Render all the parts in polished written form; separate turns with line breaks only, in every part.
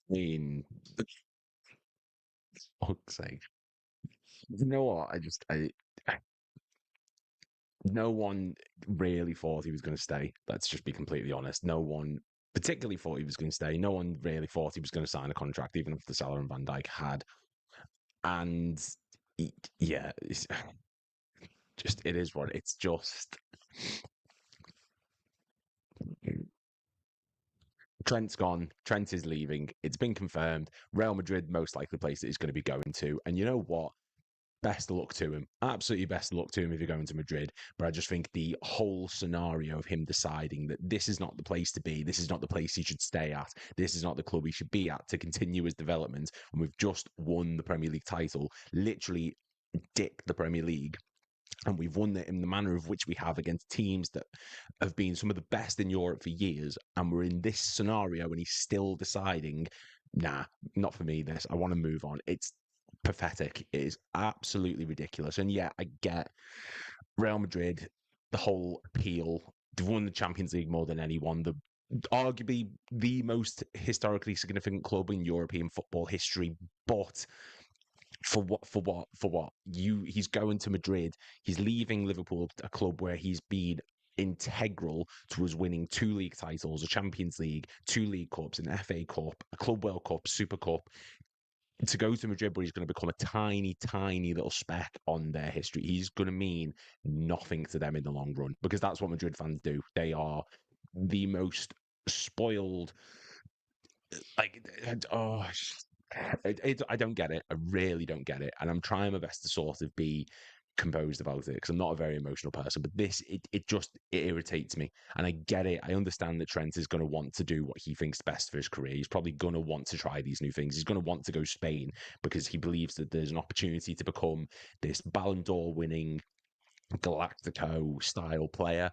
I mean, fuck's sake. You know what? No one really thought he was going to stay. Let's just be completely honest. No one particularly thought he was going to stay. No one really thought he was going to sign a contract, even if the Salah and Van Dijk had. And yeah, it's just it is what it's just. Trent's gone. Trent is leaving. It's been confirmed. Real Madrid, most likely place that he's going to be going to. And you know what? Best of luck to him. Absolutely best of luck to him if you're going to Madrid. But I just think the whole scenario of him deciding that this is not the place to be, this is not the place he should stay at, this is not the club he should be at to continue his development. And we've just won the Premier League title, literally dick the Premier League. And we've won it in the manner of which we have against teams that have been some of the best in Europe for years. And we're in this scenario and he's still deciding, nah, not for me, this. I want to move on. It's pathetic. It is absolutely ridiculous. And yeah, I get Real Madrid, the whole appeal. They've won the Champions League more than anyone. The arguably the most historically significant club in European football history, but for what he's going to Madrid, he's leaving Liverpool, a club where he's been integral to us winning 2 league titles, a Champions League, 2 league cups, an FA Cup, a Club World Cup, Super Cup, to go to Madrid where he's going to become a tiny, tiny little speck on their history. He's going to mean nothing to them in the long run, because that's what Madrid fans do. They are the most spoiled, like, oh, I don't get it. I really don't get it. And I'm trying my best to sort of be composed about it because I'm not a very emotional person. But it irritates me. And I get it. I understand that Trent is going to want to do what he thinks best for his career. He's probably going to want to try these new things. He's going to want to go Spain because he believes that there's an opportunity to become this Ballon d'Or winning Galactico style player,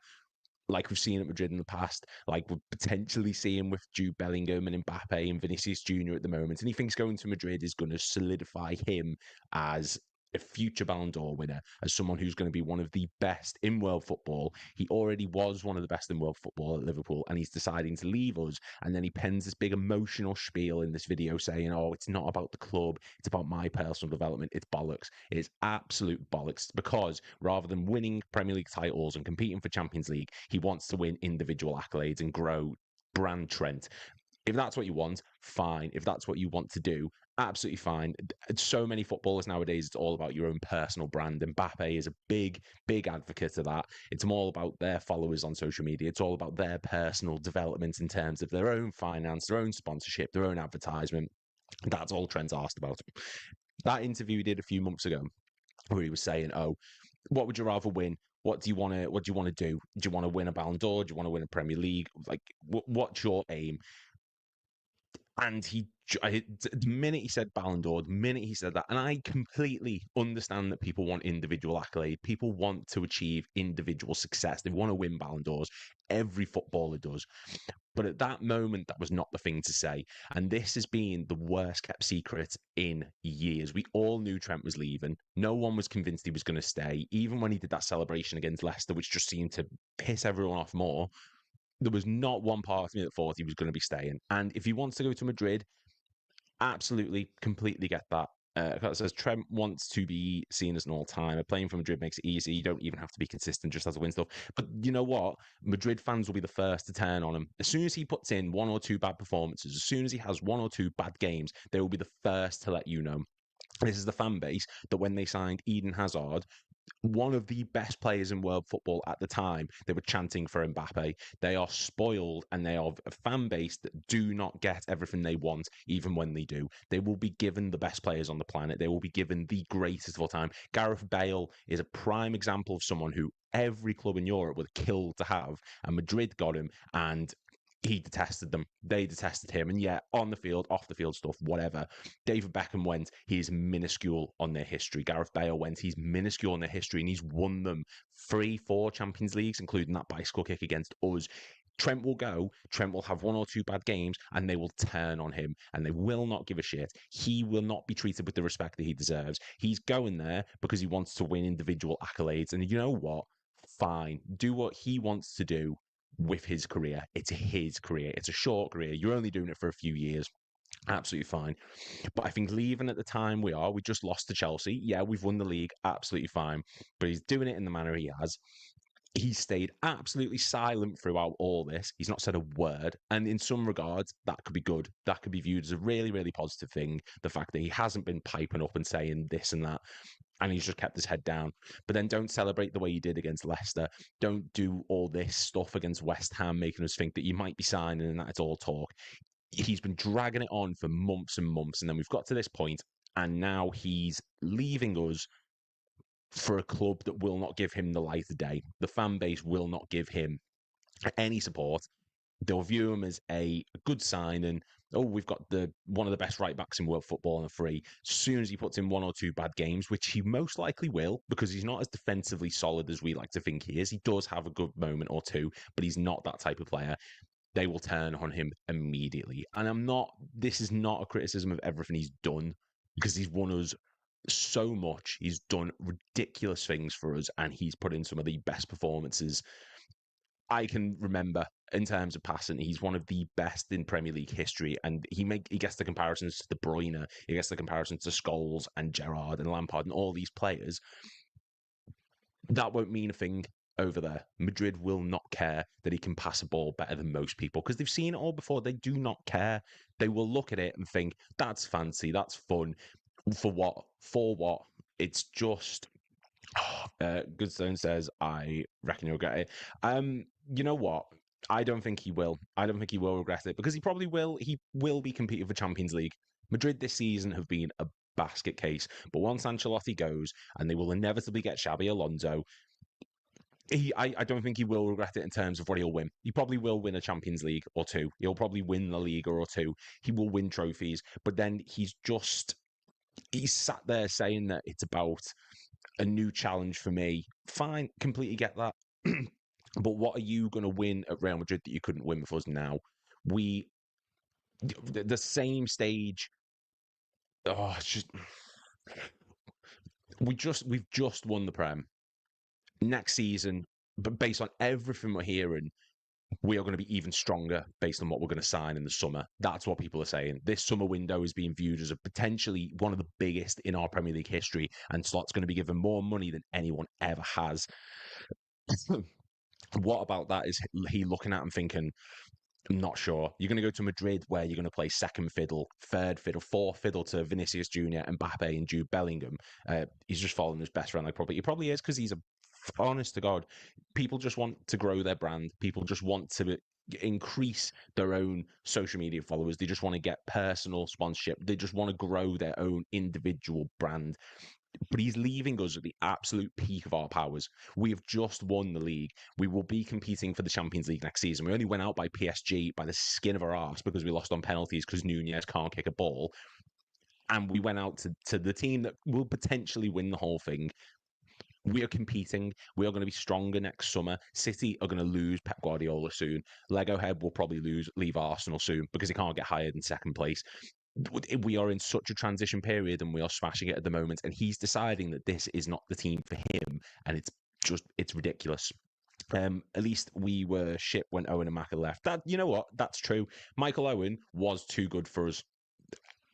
like we've seen at Madrid in the past, like we're potentially seeing with Jude Bellingham and Mbappe and Vinicius Jr. at the moment. And he thinks going to Madrid is going to solidify him as a future Ballon d'Or winner, as someone who's going to be one of the best in world football. He already was one of the best in world football at Liverpool, and he's deciding to leave us. And then he pens this big emotional spiel in this video saying, oh, it's not about the club, it's about my personal development. It's bollocks. It's absolute bollocks, because rather than winning Premier League titles and competing for Champions League, he wants to win individual accolades and grow brand Trent. If that's what you want, fine. If that's what you want to do, absolutely fine. So many footballers nowadays, it's all about your own personal brand. Mbappe is a big, big advocate of that. It's all about their followers on social media. It's all about their personal development in terms of their own finance, their own sponsorship, their own advertisement. That's all Trent's asked about. That interview he did a few months ago, where he was saying, "Oh, what would you rather win? What do you want to? What do you want to do? Do you want to win a Ballon d'Or? Do you want to win a Premier League? Like, what's your aim?" And the minute he said Ballon d'Or, the minute he said that, and I completely understand that people want individual accolade. People want to achieve individual success. They want to win Ballon d'Ors. Every footballer does. But at that moment, that was not the thing to say. And this has been the worst kept secret in years. We all knew Trent was leaving. No one was convinced he was going to stay. Even when he did that celebration against Leicester, which just seemed to piss everyone off more, there was not one part of me that thought he was going to be staying. And if he wants to go to Madrid, absolutely, completely get that. It says Trent wants to be seen as an all-timer. Playing for Madrid makes it easy. You don't even have to be consistent, just has to win stuff. But you know what? Madrid fans will be the first to turn on him. As soon as he puts in one or two bad performances, as soon as he has one or two bad games, they will be the first to let you know. This is the fan base that when they signed Eden Hazard, one of the best players in world football at the time, they were chanting for Mbappe. They are spoiled, and they are a fan base that do not get everything they want, even when they do. They will be given the best players on the planet. They will be given the greatest of all time. Gareth Bale is a prime example of someone who every club in Europe would kill to have, and Madrid got him, and he detested them. They detested him. And yet, on the field, off the field stuff, whatever. David Beckham went, he's minuscule on their history. Gareth Bale went, he's minuscule on their history, and he's won them 3, 4 Champions Leagues, including that bicycle kick against us. Trent will go, Trent will have one or two bad games, and they will turn on him, and they will not give a shit. He will not be treated with the respect that he deserves. He's going there because he wants to win individual accolades. And you know what? Fine. Do what he wants to do with his career. It's his career. It's a short career. You're only doing it for a few years. Absolutely fine. But I think leaving at the time we just lost to Chelsea. Yeah, we've won the league, absolutely fine. But he's doing it in the manner he has. He's stayed absolutely silent throughout all this. He's not said a word. And in some regards, that could be good. That could be viewed as a really, really positive thing. The fact that he hasn't been piping up and saying this and that, and he's just kept his head down. But then don't celebrate the way you did against Leicester. Don't do all this stuff against West Ham, making us think that you might be signing and that it's all talk. He's been dragging it on for months and months. And then we've got to this point, and now he's leaving us for a club that will not give him the light of day. The fan base will not give him any support. They'll view him as a good sign, and oh, we've got the one of the best right backs in world football on a free. As soon as he puts in one or two bad games, which he most likely will, because he's not as defensively solid as we like to think he is. He does have a good moment or two, but he's not that type of player. They will turn on him immediately. And this is not a criticism of everything he's done, because he's won us so much. He's done ridiculous things for us, and he's put in some of the best performances I can remember in terms of passing. He's one of the best in Premier League history, and he gets the comparisons to De Bruyne, he gets the comparisons to Scholes and Gerrard and Lampard and all these players. That won't mean a thing over there. Madrid will not care that he can pass a ball better than most people, because they've seen it all before. They do not care. They will look at it and think, that's fancy, that's fun. For what? For what? It's just Goodstone says, I reckon you'll get it. You know what? I don't think he will. I don't think he will regret it, because he probably will. He will be competing for Champions League. Madrid this season have been a basket case, but once Ancelotti goes, and they will inevitably get Xabi Alonso, I don't think he will regret it in terms of what he'll win. He probably will win a Champions League or two. He'll probably win the Liga or two. He will win trophies, but then he's sat there saying that it's about a new challenge for me. Fine, completely get that. But what are you going to win at Real Madrid that you couldn't win with us now? The same stage. Oh, it's just we've just won the Prem. Next season, but based on everything we're hearing, we are going to be even stronger based on what we're going to sign in the summer. That's what people are saying. This summer window is being viewed as a potentially one of the biggest in our Premier League history, and Slot's going to be given more money than anyone ever has. What about that is he looking at and thinking, I'm not sure. You're going to go to Madrid where you're going to play second fiddle, third fiddle, fourth fiddle to Vinicius Jr., Mbappe, and Jude Bellingham. He's just following his best friend. He probably is, because he's honest to God, people just want to grow their brand. People just want to increase their own social media followers. They just want to get personal sponsorship. They just want to grow their own individual brand. But he's leaving us at the absolute peak of our powers. We have just won the league. We will be competing for the Champions League next season. We only went out by PSG by the skin of our arse because we lost on penalties because Nunez can't kick a ball. And we went out to the team that will potentially win the whole thing. We are competing. We are going to be stronger next summer. City are going to lose Pep Guardiola soon. Lego Head will probably leave Arsenal soon because he can't get hired in second place. We are in such a transition period, and we are smashing it at the moment. And he's deciding that this is not the team for him, and it's ridiculous. At least we were shit when Owen and Maka left. That, you know what? That's true. Michael Owen was too good for us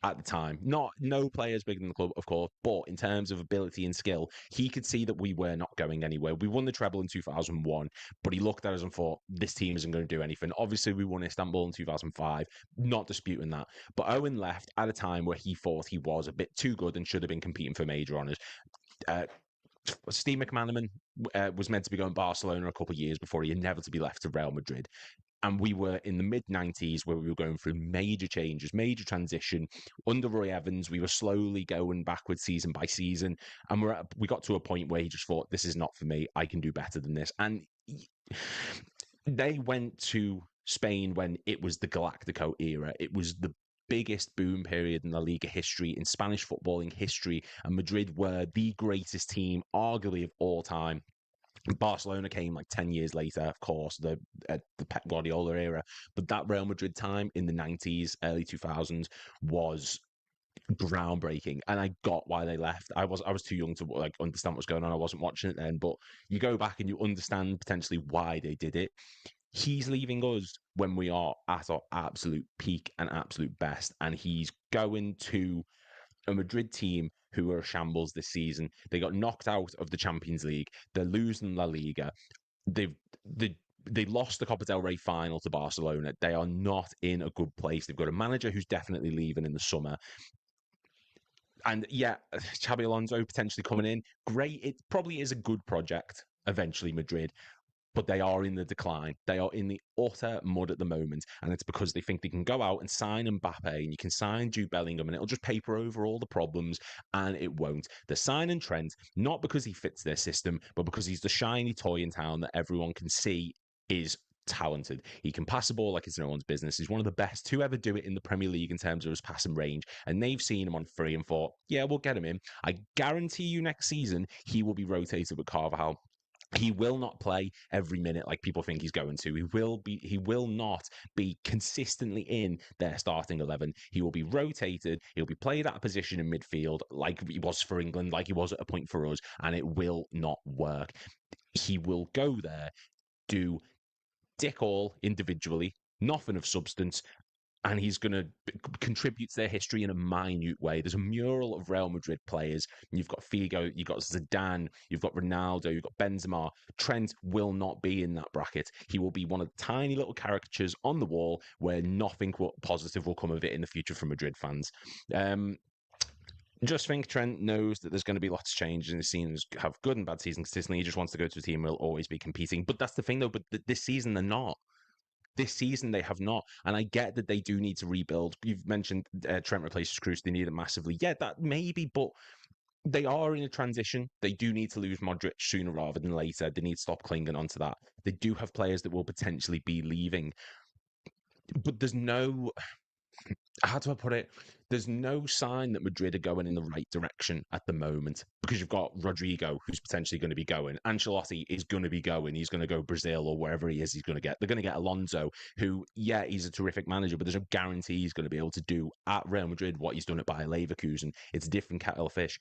at the time. No players bigger than the club, of course, but in terms of ability and skill, he could see that we were not going anywhere. We won the treble in 2001, but he looked at us and thought, this team isn't going to do anything. Obviously, we won Istanbul in 2005, not disputing that. But Owen left at a time where he thought he was a bit too good and should have been competing for major honours. Steve McManaman was meant to be going to Barcelona a couple of years before he inevitably left to Real Madrid. And we were in the mid-90s where we were going through major changes, major transition. Under Roy Evans, we were slowly going backwards season by season. And we got to a point where he just thought, this is not for me. I can do better than this. And they went to Spain when it was the Galactico era. It was the biggest boom period in La Liga history, in Spanish footballing history. And Madrid were the greatest team, arguably, of all time. Barcelona came like 10 years later, of course, the Pep Guardiola era. But that Real Madrid time in the 90s, early 2000s was groundbreaking, and I got why they left. I was too young to understand what's going on. I wasn't watching it then, but you go back and you understand potentially why they did it. He's leaving us when we are at our absolute peak and absolute best, and he's going to a Madrid team who are a shambles this season. They got knocked out of the Champions League. They're losing La Liga. They've they they lost the Copa del Rey final to Barcelona. They are not in a good place. They've got a manager who's definitely leaving in the summer. And yeah, Xabi Alonso potentially coming in. Great. It probably is a good project eventually, Madrid, but they are in the decline. They are in the utter mud at the moment, and it's because they think they can go out and sign Mbappe, and you can sign Jude Bellingham, and it'll just paper over all the problems, and it won't. They're signing Trent, not because he fits their system, but because he's the shiny toy in town that everyone can see is talented. He can pass the ball like it's no one's business. He's one of the best to ever do it in the Premier League in terms of his passing range, and they've seen him on free and thought, yeah, we'll get him in. I guarantee you next season, he will be rotated with Carvajal. He will not play every minute like people think he's going to. He will not be consistently in their starting 11. He will be rotated. He'll be played at a position in midfield like he was for England, like he was at a point for us, and it will not work. He will go there, do dick all individually, nothing of substance, and he's going to contribute to their history in a minute way. There's a mural of Real Madrid players. You've got Figo, you've got Zidane, you've got Ronaldo, you've got Benzema. Trent will not be in that bracket. He will be one of the tiny little caricatures on the wall where nothing positive will come of it in the future for Madrid fans. Just think Trent knows that there's going to be lots of change and the seasons have good and bad seasons consistently. He just wants to go to a team where he'll always be competing. But that's the thing, though. But this season, they're not. This season, they have not. And I get that they do need to rebuild. You've mentioned Trent replaces Cruz. They need it massively. Yeah, that maybe, but they are in a transition. They do need to lose Modric sooner rather than later. They need to stop clinging onto that. They do have players that will potentially be leaving. But there's no, how do I put it? There's no sign that Madrid are going in the right direction at the moment because you've got Rodrigo, who's potentially going to be going. Ancelotti is going to be going. He's going to go Brazil or wherever he is. He's going to get. They're going to get Alonso, who, yeah, he's a terrific manager, but there's no guarantee he's going to be able to do at Real Madrid what he's done at Bayer Leverkusen. It's a different kettle of fish.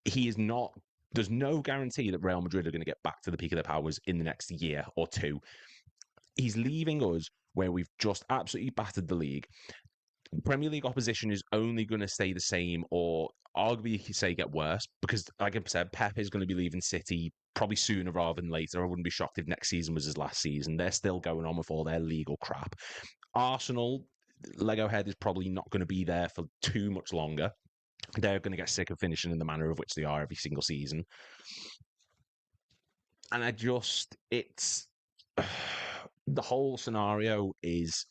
He is not. There's no guarantee that Real Madrid are going to get back to the peak of their powers in the next year or two. He's leaving us where we've just absolutely battered the league. Premier League opposition is only going to stay the same or arguably you could say get worse because, like I said, Pep is going to be leaving City probably sooner rather than later. I wouldn't be shocked if next season was his last season. They're still going on with all their legal crap. Arsenal, Lego Head is probably not going to be there for too much longer. They're going to get sick of finishing in the manner of which they are every single season. And it's the whole scenario is.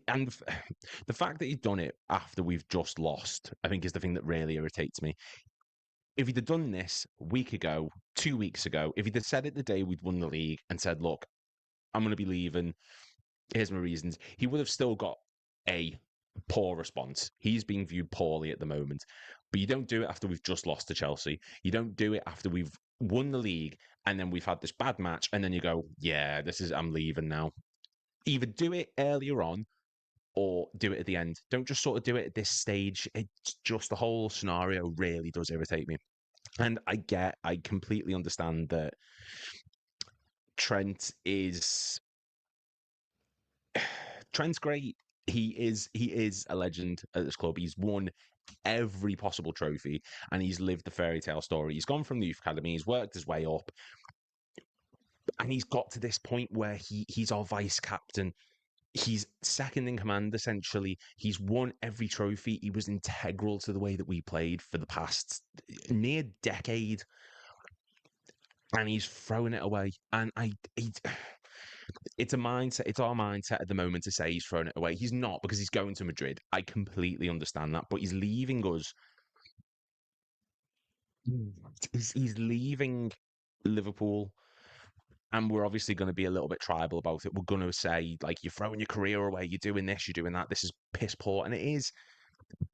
And the fact that he's done it after we've just lost, I think, is the thing that really irritates me. If he'd have done this a week ago, 2 weeks ago, if he'd have said it the day we'd won the league and said, look, I'm going to be leaving, here's my reasons, he would have still got a poor response. He's being viewed poorly at the moment. But you don't do it after we've just lost to Chelsea. You don't do it after we've won the league and then we've had this bad match and then you go, yeah, I'm leaving now. Either do it earlier on or do it at the end. Don't just sort of do it at this stage. It's just the whole scenario really does irritate me. And I completely understand that Trent's great. He is a legend at this club. He's won every possible trophy and he's lived the fairy tale story. He's gone from the youth academy, he's worked his way up, and he's got to this point where he's our vice captain. He's second in command, essentially. He's won every trophy. He was integral to the way that we played for the past near decade. And he's throwing it away. And it's a mindset. It's our mindset at the moment to say he's throwing it away. He's not, because he's going to Madrid. I completely understand that. But he's leaving us. He's leaving Liverpool. And we're obviously going to be a little bit tribal about it. We're going to say, like, you're throwing your career away, you're doing this, you're doing that, this is piss poor. And it is.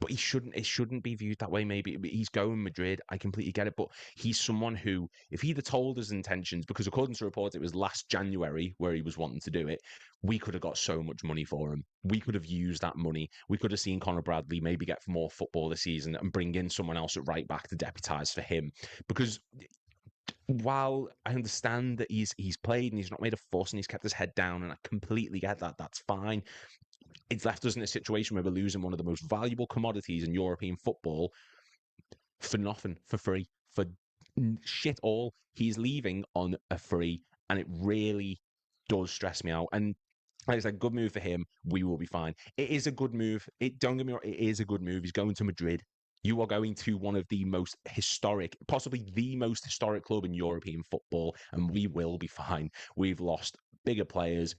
But it shouldn't be viewed that way, maybe. He's going Madrid. I completely get it. But he's someone who, if he'd have told his intentions, because according to reports, it was last January where he was wanting to do it, we could have got so much money for him. We could have used that money. We could have seen Conor Bradley maybe get more football this season and bring in someone else at right back to deputise for him. Because while I understand that he's played and he's not made a fuss and he's kept his head down, and I completely get that, that's fine. It's left us in a situation where we're losing one of the most valuable commodities in European football for nothing, for free, for shit all. He's leaving on a free, and it really does stress me out. And like I said, good move for him. We will be fine. It is a good move. It don't get me wrong. It is a good move. He's going to Madrid. You are going to one of the most historic, possibly the most historic club in European football, and we will be fine. We've lost bigger players,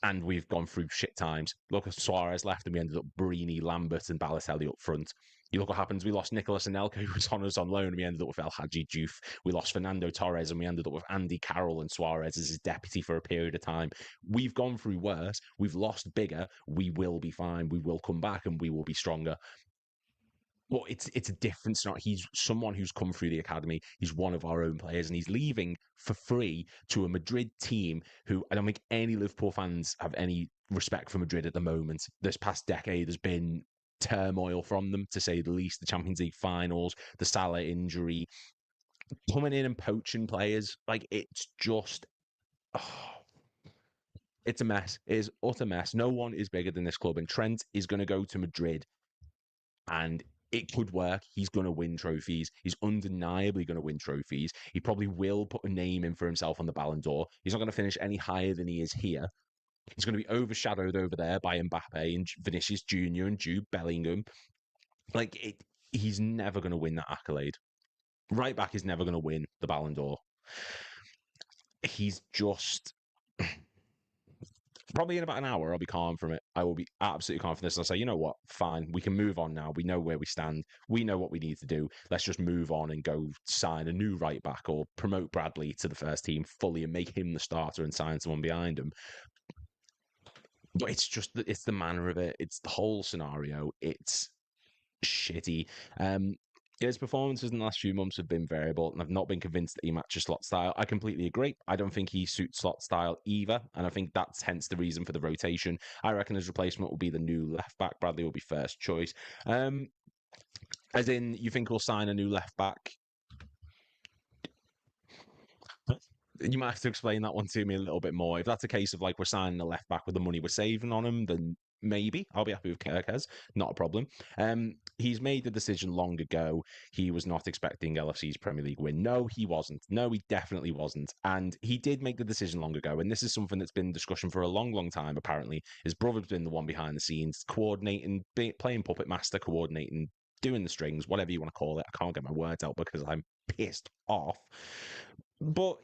and we've gone through shit times. Look at Suarez left, and we ended up Brini, Lambert, and Balotelli up front. You look what happens. We lost Nicolas Anelka, who was on us on loan, and we ended up with El Hadji Diouf. We lost Fernando Torres, and we ended up with Andy Carroll and Suarez as his deputy for a period of time. We've gone through worse. We've lost bigger. We will be fine. We will come back, and we will be stronger. Well, it's a difference. Not he's someone who's come through the academy. He's one of our own players, and he's leaving for free to a Madrid team who I don't think any Liverpool fans have any respect for Madrid at the moment. This past decade has been turmoil from them, to say the least. The Champions League finals, the Salah injury, coming in and poaching players, like it's just. Oh, it's a mess. It is utter mess. No one is bigger than this club, and Trent is going to go to Madrid and it could work. He's going to win trophies. He's undeniably going to win trophies. He probably will put a name in for himself on the Ballon d'Or. He's not going to finish any higher than he is here. He's going to be overshadowed over there by Mbappe and Vinicius Jr. and Jude Bellingham. He's never going to win that accolade. Right back is never going to win the Ballon d'Or. He's just probably in about an hour, I'll be calm from it. I will be absolutely calm from this. I'll say, you know what? Fine. We can move on now. We know where we stand. We know what we need to do. Let's just move on and go sign a new right back or promote Bradley to the first team fully and make him the starter and sign someone behind him. But it's the manner of it. It's the whole scenario. It's shitty. His performances in the last few months have been variable, and I've not been convinced that he matches Slot style. I completely agree. I don't think he suits Slot style either, and I think that's hence the reason for the rotation. I reckon his replacement will be the new left back. Bradley will be first choice. As in, you think we'll sign a new left back? You might have to explain that one to me a little bit more. If that's a case of like we're signing a left back with the money we're saving on him, then maybe I'll be happy with Kirkes. Not a problem. He's made the decision long ago. He was not expecting LFC's Premier League win. No, he wasn't. No, he definitely wasn't. And he did make the decision long ago. And this is something that's been in discussion for a long, long time, apparently. His brother's been the one behind the scenes, coordinating, playing puppet master, coordinating, doing the strings, whatever you want to call it. I can't get my words out because I'm pissed off. But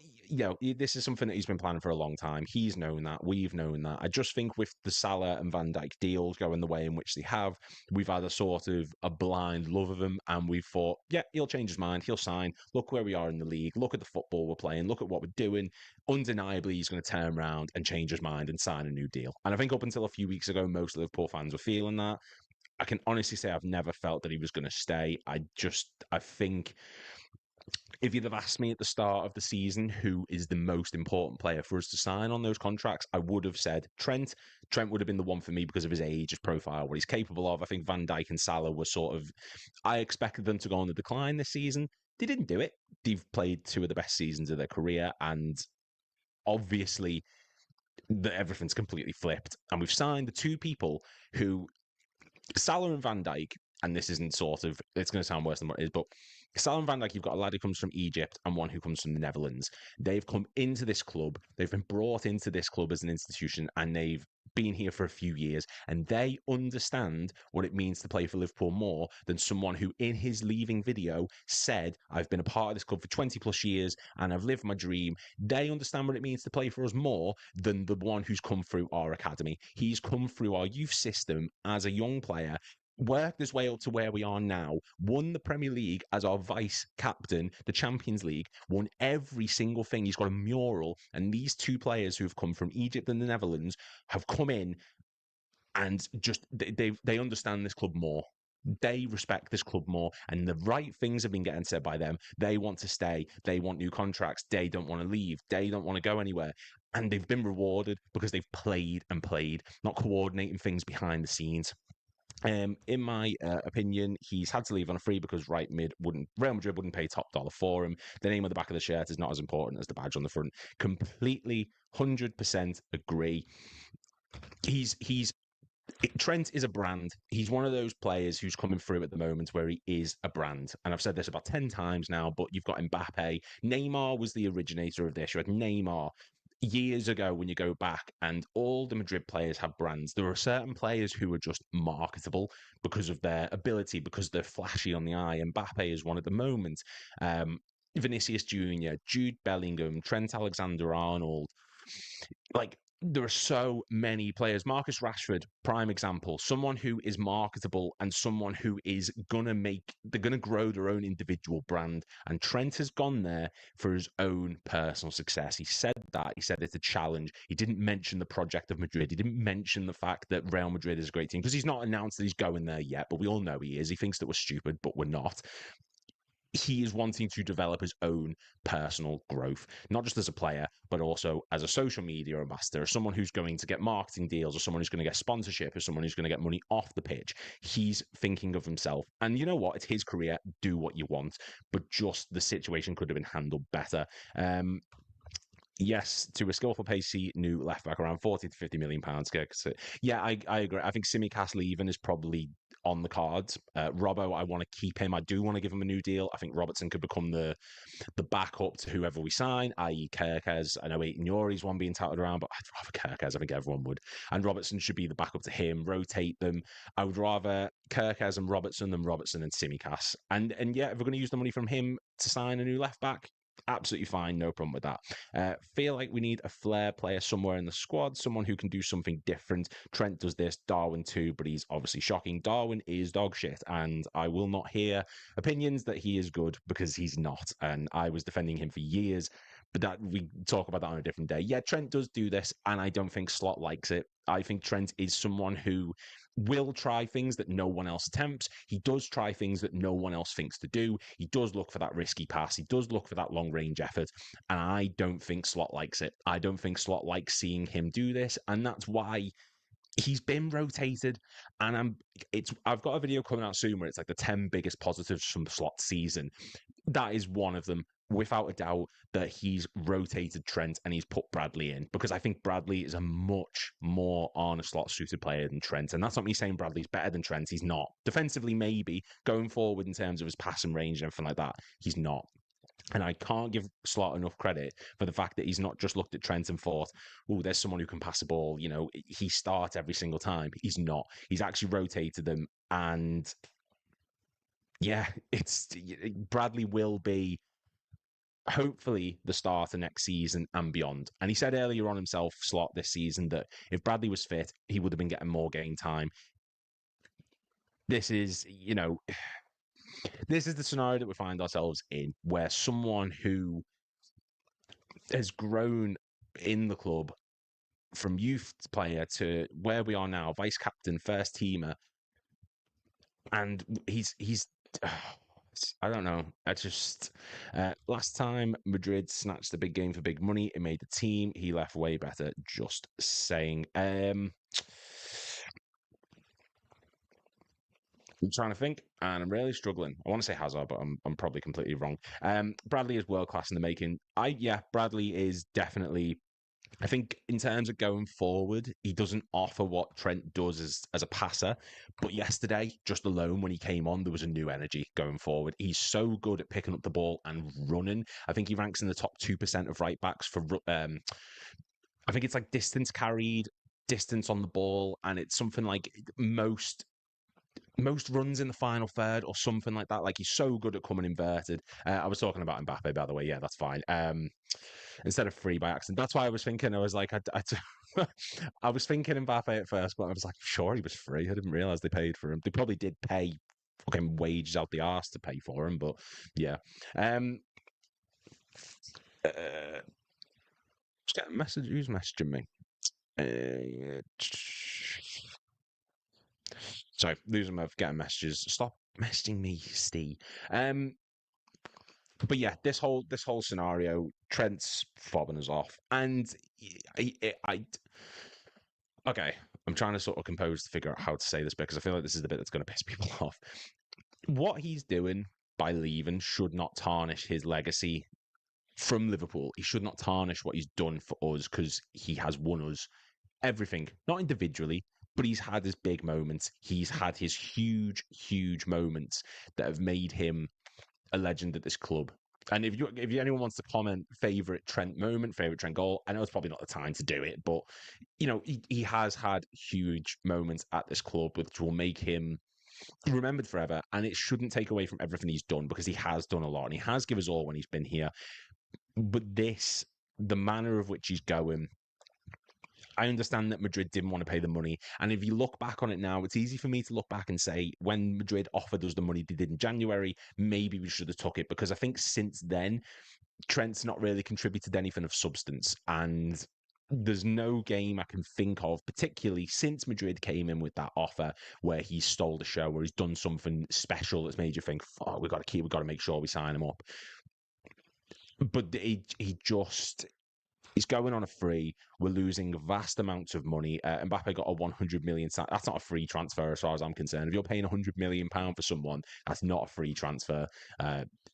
this is something that he's been planning for a long time. He's known that. We've known that. I just think with the Salah and Van Dijk deals going the way in which they have, we've had a sort of a blind love of him, and we've thought, yeah, he'll change his mind. He'll sign. Look where we are in the league. Look at the football we're playing. Look at what we're doing. Undeniably, he's going to turn around and change his mind and sign a new deal. And I think up until a few weeks ago, most Liverpool fans were feeling that. I can honestly say I've never felt that he was going to stay. I think if you'd have asked me at the start of the season who is the most important player for us to sign on those contracts, I would have said Trent. Trent would have been the one for me because of his age, his profile, what he's capable of. I think Van Dijk and Salah were sort of, I expected them to go on the decline this season. They didn't do it. They've played two of the best seasons of their career, and obviously everything's completely flipped. And we've signed the two people who, Salah and Van Dijk, and this isn't sort of, it's going to sound worse than what it is, but Salah and Van Dijk, you've got a lad who comes from Egypt and one who comes from the Netherlands. They've come into this club, they've been brought into this club as an institution, and they've been here for a few years, and they understand what it means to play for Liverpool more than someone who, in his leaving video, said, I've been a part of this club for 20 plus years and I've lived my dream. They understand what it means to play for us more than the one who's come through our academy. He's come through our youth system as a young player, worked his way up to where we are now, won the Premier League as our vice captain, the Champions League, won every single thing. He's got a mural, and these two players who have come from Egypt and the Netherlands have come in and just they understand this club more. They respect this club more, and the right things have been getting said by them. They want to stay. They want new contracts. They don't want to leave. They don't want to go anywhere. And they've been rewarded because they've played and played, not coordinating things behind the scenes. In my opinion, he's had to leave on a free because Real Madrid wouldn't pay top dollar for him. The name on the back of the shirt is not as important as the badge on the front. Completely, 100% agree. He's Trent is a brand. He's one of those players who's coming through at the moment where he is a brand. And I've said this about 10 times now, but you've got Mbappe. Neymar was the originator of this. You had Neymar years ago when you go back, and all the Madrid players have brands. There are certain players who are just marketable because of their ability, because they're flashy on the eye. Mbappe is one at the moment. Vinicius Jr., Jude Bellingham, Trent Alexander Arnold, like there are so many players. Marcus Rashford, prime example, someone who is marketable and someone who is they're gonna grow their own individual brand. And Trent has gone there for his own personal success. He said that. He said it's a challenge. He didn't mention the project of Madrid. He didn't mention the fact that Real Madrid is a great team because he's not announced that he's going there yet, but we all know he is. He thinks that we're stupid, but we're not. He is wanting to develop his own personal growth, not just as a player, but also as a social media ambassador, as someone who's going to get marketing deals, or someone who's going to get sponsorship, or someone who's going to get money off the pitch. He's thinking of himself. And you know what? It's his career. Do what you want. But just the situation could have been handled better. Yes, to a skillful, pacey new left back around 40 to 50 million pounds. Yeah, I agree. I think Tsimikas leaving is probably on the cards. Robbo, I want to keep him. I do want to give him a new deal. I think Robertson could become the backup to whoever we sign, i.e. Kirkez. I know Aiton Yori's one being touted around, but I'd rather Kirkez. I think everyone would. And Robertson should be the backup to him. Rotate them. I would rather Kirkez and Robertson than Robertson and Tsimikas. And yeah, if we're going to use the money from him to sign a new left back, absolutely fine, no problem with that. Feel like we need a flair player somewhere in the squad, someone who can do something different. Trent does this, Darwin too, but he's obviously shocking. Darwin is dog shit, and I will not hear opinions that he is good because he's not. And I was defending him for years, but that we talk about that on a different day. Yeah, Trent does do this, and I don't think Slot likes it. I think Trent is someone who will try things that no one else attempts. He does try things that no one else thinks to do. He does look for that risky pass. He does look for that long range effort. And I don't think Slot likes it. I don't think Slot likes seeing him do this. And that's why he's been rotated. And I've got a video coming out soon where it's like the 10 biggest positives from Slot's season. That is one of them, without a doubt, that he's rotated Trent and he's put Bradley in, because I think Bradley is a much more Arne Slot suited player than Trent. And that's not me saying Bradley's better than Trent. He's not. Defensively, maybe. Going forward in terms of his passing range and everything like that, he's not. And I can't give Slot enough credit for the fact that he's not just looked at Trent and thought, oh, there's someone who can pass the ball. You know, he starts every single time. He's not. He's actually rotated them. And yeah, Bradley will be hopefully the start of next season and beyond. And he said earlier on himself, Slot, this season, that if Bradley was fit, he would have been getting more game time. This is, this is the scenario that we find ourselves in, where someone who has grown in the club from youth player to where we are now, vice captain, first teamer, and he's I don't know. I just last time Madrid snatched the big game for big money, it made the team. He left way better. Just saying. I'm trying to think, and I'm really struggling. I want to say Hazard, but I'm probably completely wrong. Bradley is world class in the making. Bradley is definitely. I think in terms of going forward, he doesn't offer what Trent does as a passer. But yesterday, just alone when he came on, there was a new energy going forward. He's so good at picking up the ball and running. I think he ranks in the top 2% of right backs for, I think it's like distance carried, distance on the ball, and it's something like most runs in the final third or something like that. Like he's so good at coming inverted. I was talking about Mbappe, by the way. Yeah, that's fine. Instead of free by accident. That's why I was thinking. I was like, I was thinking Mbappe at first, but I was like, sure, he was free. I didn't realize they paid for him. They probably did pay fucking wages out the arse to pay for him, but yeah. Just get a message. Who's messaging me? Sorry, losing my getting messages. Stop messaging me, Steve. But yeah, this whole scenario, Trent's fobbing us off, and I okay. I'm trying to sort of compose to figure out how to say this bit because I feel like this is the bit that's going to piss people off. What he's doing by leaving should not tarnish his legacy from Liverpool. He should not tarnish what he's done for us because he has won us everything, not individually, but he's had his big moments. He's had his huge, huge moments that have made him a legend at this club. And if anyone wants to comment favorite Trent moment, favorite Trent goal, I know it's probably not the time to do it, but he has had huge moments at this club which will make him remembered forever. And it shouldn't take away from everything he's done because he has done a lot and he has given us all when he's been here. But the manner of which he's going, I understand that Madrid didn't want to pay the money. And if you look back on it now, it's easy for me to look back and say, when Madrid offered us the money they did in January, maybe we should have took it. Because I think since then, Trent's not really contributed anything of substance. And there's no game I can think of, particularly since Madrid came in with that offer where he stole the show, where he's done something special that's made you think, oh, we've got to make sure we sign him up. But he's going on a free. We're losing vast amounts of money. Mbappe got a 100 million. That's not a free transfer as far as I'm concerned. If you're paying 100 million pound for someone, that's not a free transfer.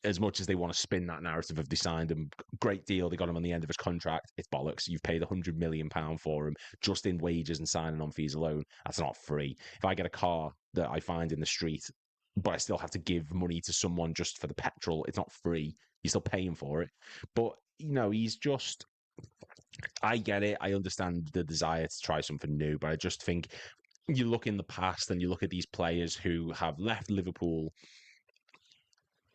As much as they want to spin that narrative of they signed him, great deal. They got him on the end of his contract. It's bollocks. You've paid 100 million pound for him just in wages and signing on fees alone. That's not free. If I get a car that I find in the street, but I still have to give money to someone just for the petrol, it's not free. You're still paying for it. But he's just. I get it. I understand the desire to try something new, but I just think you look in the past and you look at these players who have left Liverpool: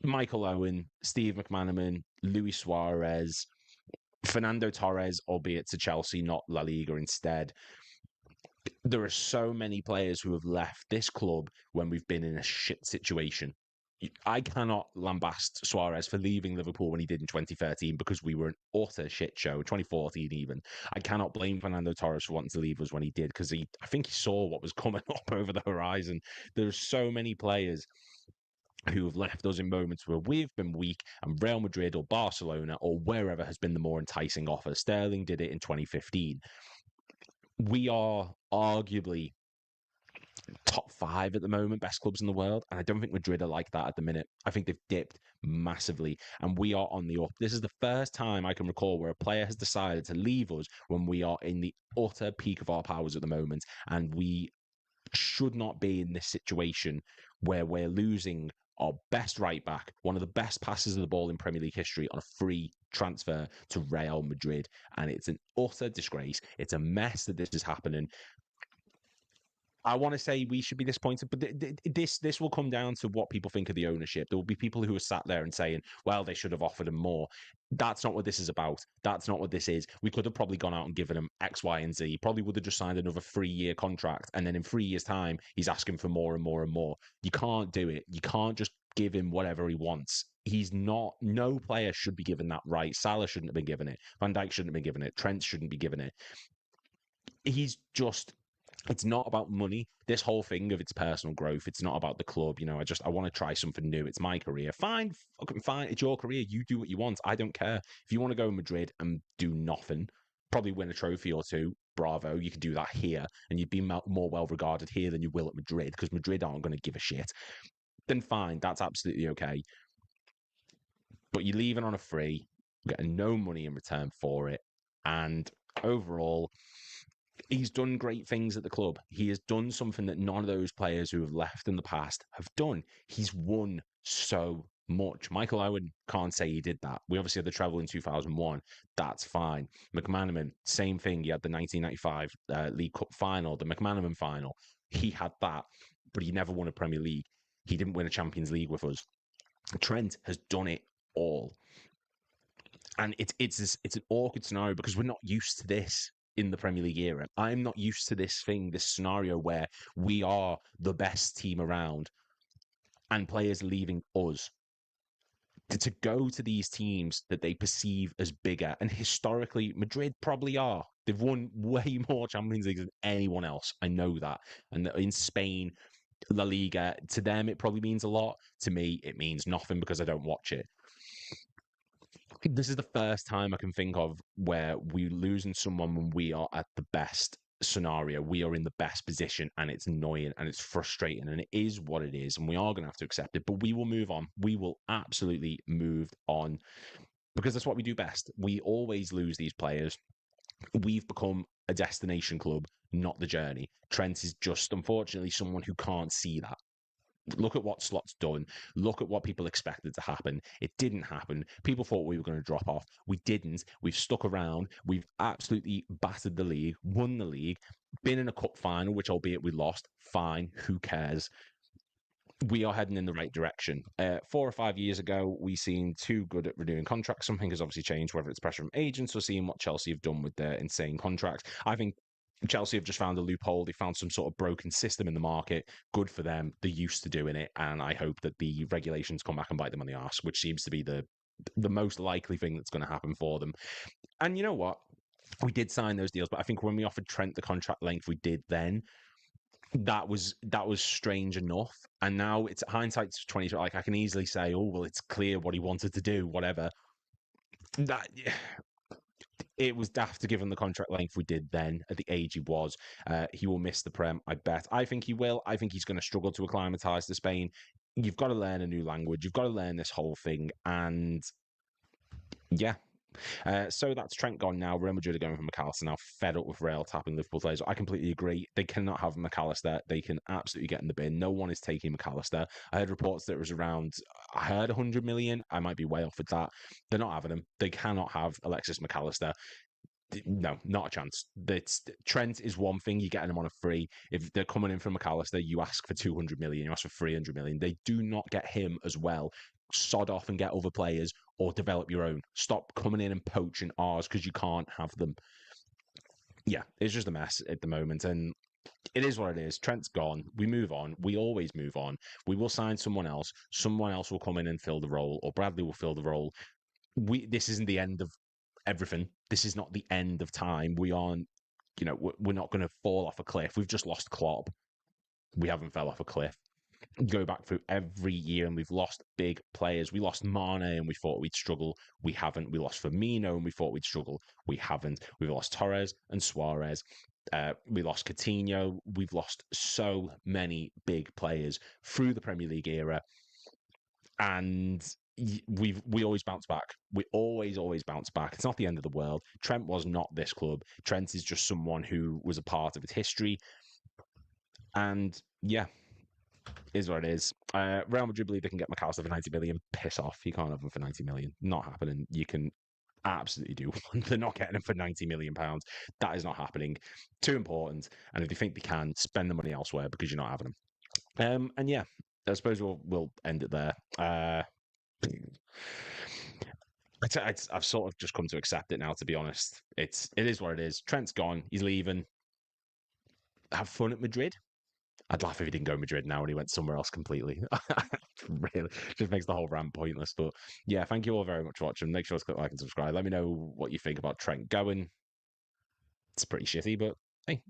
Michael Owen, Steve McManaman, Luis Suarez, Fernando Torres, albeit to Chelsea, not La Liga instead. There are so many players who have left this club when we've been in a shit situation. I cannot lambast Suarez for leaving Liverpool when he did in 2013 because we were an utter shit show, 2014 even. I cannot blame Fernando Torres for wanting to leave us when he did because I think he saw what was coming up over the horizon. There's so many players who have left us in moments where we've been weak and Real Madrid or Barcelona or wherever has been the more enticing offer. Sterling did it in 2015. We are arguably top 5 at the moment, best clubs in the world. And I don't think Madrid are like that at the minute. I think they've dipped massively and we are on the up. This is the first time I can recall where a player has decided to leave us when we are in the utter peak of our powers at the moment. And we should not be in this situation where we're losing our best right back, one of the best passes of the ball in Premier League history, on a free transfer to Real Madrid. And it's an utter disgrace. It's a mess that this is happening. I want to say we should be disappointed, but this will come down to what people think of the ownership. There will be people who are sat there and saying, well, they should have offered him more. That's not what this is about. That's not what this is. We could have probably gone out and given him X, Y, and Z. Probably would have just signed another 3-year contract. And then in 3 years' time, he's asking for more and more and more. You can't do it. You can't just give him whatever he wants. No player should be given that right. Salah shouldn't have been given it. Van Dijk shouldn't have been given it. Trent shouldn't be given it. It's not about money. This whole thing of its personal growth, it's not about the club. I want to try something new. It's my career. Fine. It's your career. You do what you want. I don't care. If you want to go to Madrid and do nothing, probably win a trophy or two, bravo. You can do that here. And you'd be more well regarded here than you will at Madrid because Madrid aren't going to give a shit. Then fine. That's absolutely okay. But you're leaving on a free, getting no money in return for it. And overall, he's done great things at the club. He has done something that none of those players who have left in the past have done. He's won so much. Michael Owen can't say he did that. We obviously had the treble in 2001. That's fine. McManaman, same thing. He had the 1995 League Cup final, the McManaman final. He had that, but he never won a Premier League. He didn't win a Champions League with us. Trent has done it all. And it's an awkward scenario because we're not used to this in the Premier League era. I'm not used to this scenario where we are the best team around and players leaving us to go to these teams that they perceive as bigger. And historically, Madrid probably are. They've won way more Champions Leagues than anyone else. I know that. And in Spain, La Liga, to them, it probably means a lot. To me, it means nothing because I don't watch it. This is the first time I can think of where we're losing someone when we are at the best scenario, we are in the best position, and it's annoying and it's frustrating, and it is what it is, and we are going to have to accept it. But we will move on. We will absolutely move on because that's what we do best. We always lose these players. We've become a destination club, not the journey. Trent is just, unfortunately, someone who can't see that. Look at what Slot's done. Look at what people expected to happen. It didn't happen. People thought we were going to drop off. We didn't. We've stuck around. We've absolutely battered the league, won the league, been in a cup final, which albeit we lost. Fine. Who cares? We are heading in the right direction. 4 or 5 years ago, we seemed too good at renewing contracts. Something has obviously changed, whether it's pressure from agents or seeing what Chelsea have done with their insane contracts. I think Chelsea have just found a loophole. They found some sort of broken system in the market. Good for them. They're used to doing it, and I hope that the regulations come back and bite them on the arse, which seems to be the most likely thing that's going to happen for them. And you know what? We did sign those deals, but I think when we offered Trent the contract length we did then, that was strange enough. And now it's hindsight's 20. Like I can easily say, oh well, it's clear what he wanted to do, whatever. That it was daft to give him the contract length we did then at the age he was. He will miss the Prem, I bet. I think he will. I think he's going to struggle to acclimatise to Spain. You've got to learn a new language. You've got to learn this whole thing. And yeah, so that's Trent gone now. Real Madrid are going for McAllister now. Fed up with Real tapping Liverpool players. I completely agree. They cannot have McAllister. They can absolutely get in the bin. No one is taking McAllister. I heard reports that it was around, I heard 100 million. I might be way off with that. They're not having him. They cannot have Alexis McAllister. No, not a chance. Trent is one thing. You're getting him on a free. If they're coming in from McAllister, you ask for 200 million. You ask for 300 million. They do not get him as well. Sod off and get other players or develop your own. Stop coming in and poaching ours because you can't have them. Yeah, it's just a mess at the moment. And it is what it is. Trent's gone. We move on. We always move on. We will sign someone else. Someone else will come in and fill the role, or Bradley will fill the role. This isn't the end of everything. This is not the end of time. We aren't, we're not going to fall off a cliff. We've just lost Klopp. We haven't fell off a cliff. Go back through every year and we've lost big players. We lost Mane and we thought we'd struggle. We haven't. We lost Firmino and we thought we'd struggle. We haven't. We've lost Torres and Suarez. We lost Coutinho. We've lost so many big players through the Premier League era. And we always bounce back. We always bounce back. It's not the end of the world. Trent was not this club. Trent is just someone who was a part of its history. And yeah, is what it is. Real Madrid believe they can get McAllister for 90 million. Piss off. You can't have him for 90 million. Not happening. You can absolutely do one. They're not getting him for 90 million pounds. That is not happening. Too important. And if you think they can, spend the money elsewhere because you're not having them. And yeah, I suppose we'll end it there. I've sort of just come to accept it now, to be honest. It is what it is. Trent's gone. He's leaving. Have fun at Madrid. I'd laugh if he didn't go to Madrid now and he went somewhere else completely. Really, just makes the whole rant pointless. But yeah, thank you all very much for watching. Make sure to click like and subscribe. Let me know what you think about Trent going. It's pretty shitty, but hey.